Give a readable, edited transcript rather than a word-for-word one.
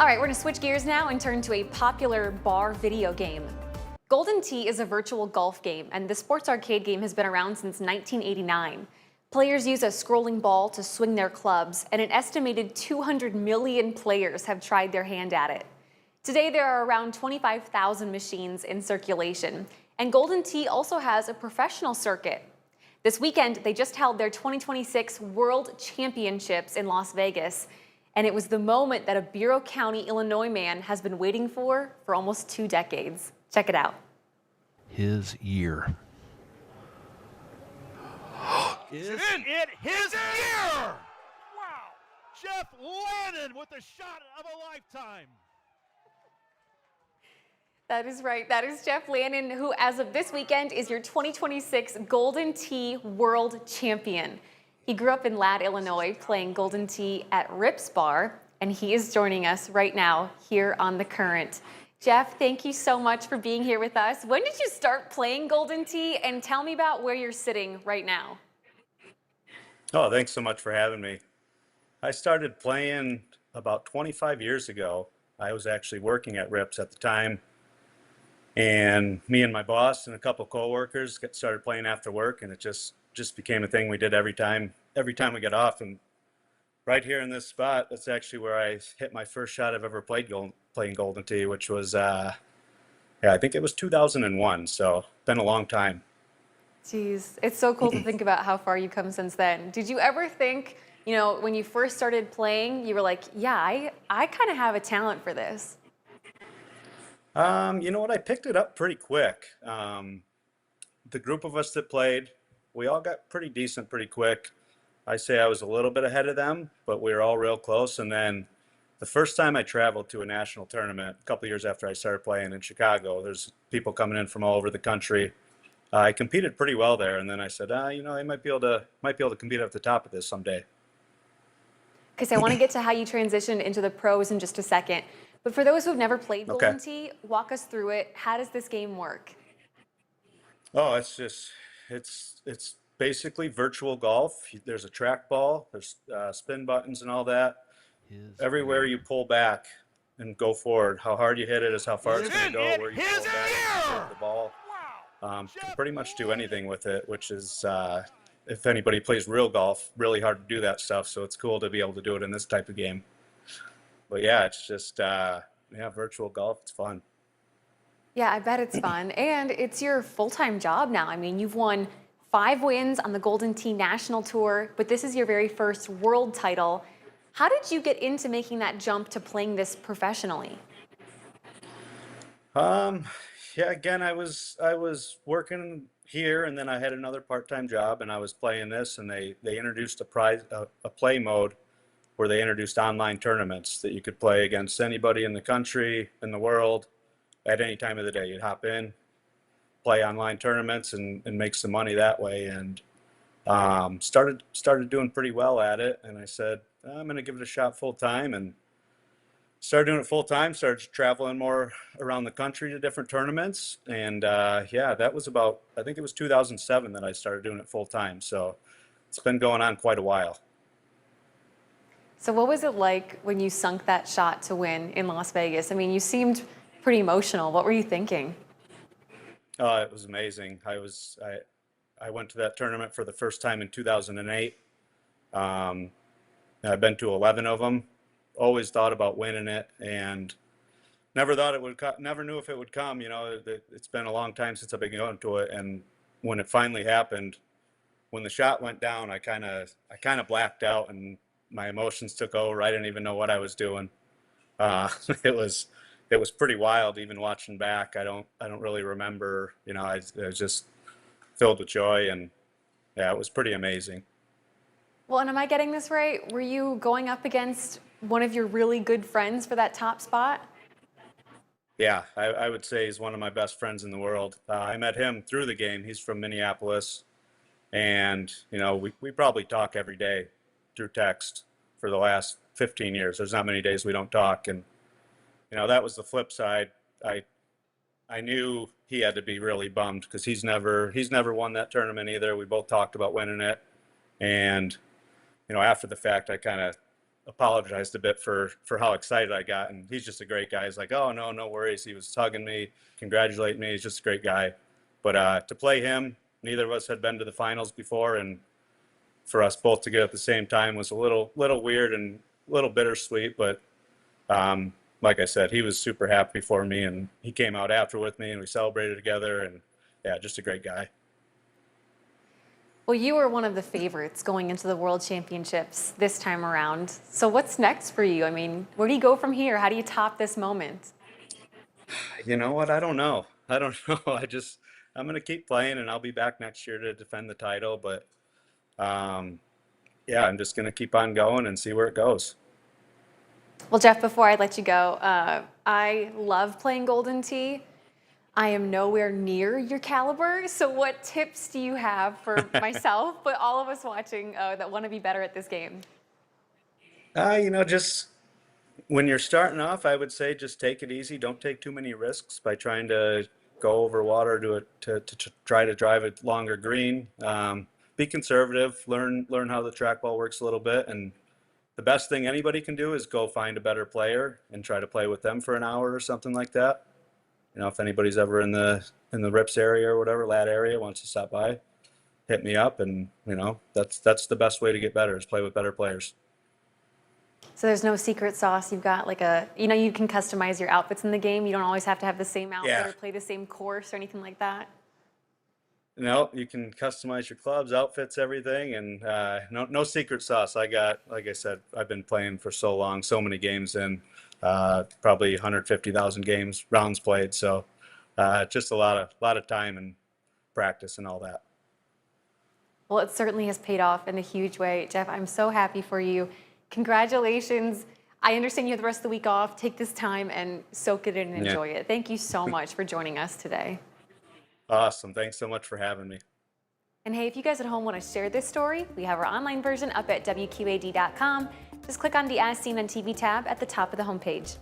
All right, we're gonna switch gears now and turn to a popular bar video game. Golden Tee is a virtual golf game, and the sports arcade game has been around since 1989. Players use a scrolling ball to swing their clubs, and an estimated 200 million players have tried their hand at it. Today, there are around 25,000 machines in circulation, and Golden Tee also has a professional circuit. This weekend, they just held their 2026 World Championships in Las Vegas, and it was the moment that a Bureau County, Illinois man has been waiting for almost 2 decades. Check it out. His year. Is it his year? Wow! Jeff Lannen with the shot of a lifetime. That is right. That is Jeff Lannen, who as of this weekend is your 2026 Golden Tee World Champion. He grew up in Ladd, Illinois, playing Golden Tee at Rips Bar, and he is joining us right now here on The Current. Jeff, thank you so much for being here with us. When did you start playing Golden Tee, and tell me about where you're sitting right now? Oh, thanks so much for having me. I started playing about 25 years ago. I was actually working at Rips at the time, and me and my boss and a couple coworkers started playing after work, and it just became a thing we did every time we got off. And right here in this spot, that's actually where I hit my first shot I've ever playing Golden Tee, which was I think it was 2001, so been a long time. Jeez, it's so cool to think about how far you've come since then. Did you ever think, when you first started playing, you were like, yeah, I kind of have a talent for this? You know what? I picked it up pretty quick. The group of us that played, we all got pretty decent pretty quick. I say I was a little bit ahead of them, but we were all real close. And then the first time I traveled to a national tournament, a couple years after I started playing in Chicago, there's people coming in from all over the country. I competed pretty well there, and then I said, I might be able to compete at the top of this someday. Because I want to get to how you transitioned into the pros in just a second. But for those who've never played Golden Tee, walk us through it. How does this game work? Oh, it's basically virtual golf. There's a trackball, there's spin buttons and all that. Everywhere you pull back and go forward, how hard you hit it is how far it's going to go. Where you pull back and hit the ball. Can pretty much do anything with it, which is, if anybody plays real golf, really hard to do that stuff. So it's cool to be able to do it in this type of game. But yeah, it's just, virtual golf. It's fun. Yeah, I bet it's fun. And it's your full-time job now. I mean, you've won 5 wins on the Golden Tee National Tour, but this is your very first world title. How did you get into making that jump to playing this professionally? Yeah, again, I was working here, and then I had another part-time job, and I was playing this, and they introduced a play mode where they introduced online tournaments that you could play against anybody in the country, in the world, at any time of the day. You'd hop in, play online tournaments, and make some money that way. And started doing pretty well at it, and I said, I'm going to give it a shot full time, and started doing it full time, started traveling more around the country to different tournaments. And that was I think it was 2007 that I started doing it full time. So it's been going on quite a while. So what was it like when you sunk that shot to win in Las Vegas? I mean, you seemed pretty emotional. What were you thinking? Oh, it was amazing. I went to that tournament for the first time in 2008. I've been to 11 of them. Always thought about winning it, and never thought it would. Never knew if it would come. It's been a long time since I've been going to it, and when it finally happened, when the shot went down, I kind of blacked out, and my emotions took over. I didn't even know what I was doing. It was pretty wild. Even watching back, I don't really remember. I was just filled with joy, and yeah, it was pretty amazing. Well, and am I getting this right? Were you going up against one of your really good friends for that top spot? Yeah, I would say he's one of my best friends in the world. I met him through the game. He's from Minneapolis, and we probably talk every day through text for the last 15 years. There's not many days we don't talk, and that was the flip side. I knew he had to be really bummed because he's never won that tournament either. We both talked about winning it, and after the fact, I kind of apologized a bit for how excited I got, and he's just a great guy. He's like, "Oh no, no worries." He was hugging me, congratulating me. He's just a great guy. But to play him, neither of us had been to the finals before, and for us both to get at the same time was a little weird and a little bittersweet. But like I said, he was super happy for me, and he came out after with me, and we celebrated together. And yeah, just a great guy. Well, you were one of the favorites going into the World Championships this time around. So what's next for you? I mean, where do you go from here? How do you top this moment? You know what? I don't know. I don't know. I'm gonna keep playing, and I'll be back next year to defend the title. But um, yeah, I'm just gonna keep on going and see where it goes. Well, Jeff, before I let you go, I love playing Golden Tee. I am nowhere near your caliber. So what tips do you have for myself, but all of us watching that want to be better at this game? Just when you're starting off, I would say just take it easy. Don't take too many risks by trying to go over water to try to drive a longer green. Be conservative. Learn how the trackball works a little bit, and the best thing anybody can do is go find a better player and try to play with them for an hour or something like that. If anybody's ever in the Rips area or whatever, Lat area, wants to stop by, hit me up, and that's the best way to get better is play with better players. So there's no secret sauce. You've got like you can customize your outfits in the game. You don't always have to have the same outfit Yeah. or play the same course or anything like that. No, you can customize your clubs, outfits, everything, and no secret sauce. Like I said, I've been playing for so long, so many games in, probably 150,000 games, rounds played. So just a lot of time and practice and all that. Well, it certainly has paid off in a huge way. Jeff, I'm so happy for you. Congratulations. I understand you have the rest of the week off. Take this time and soak it in and enjoy it. Thank you so much for joining us today. Awesome. Thanks so much for having me. And hey, if you guys at home want to share this story, we have our online version up at WQAD.com. Just click on the As Seen on TV tab at the top of the homepage.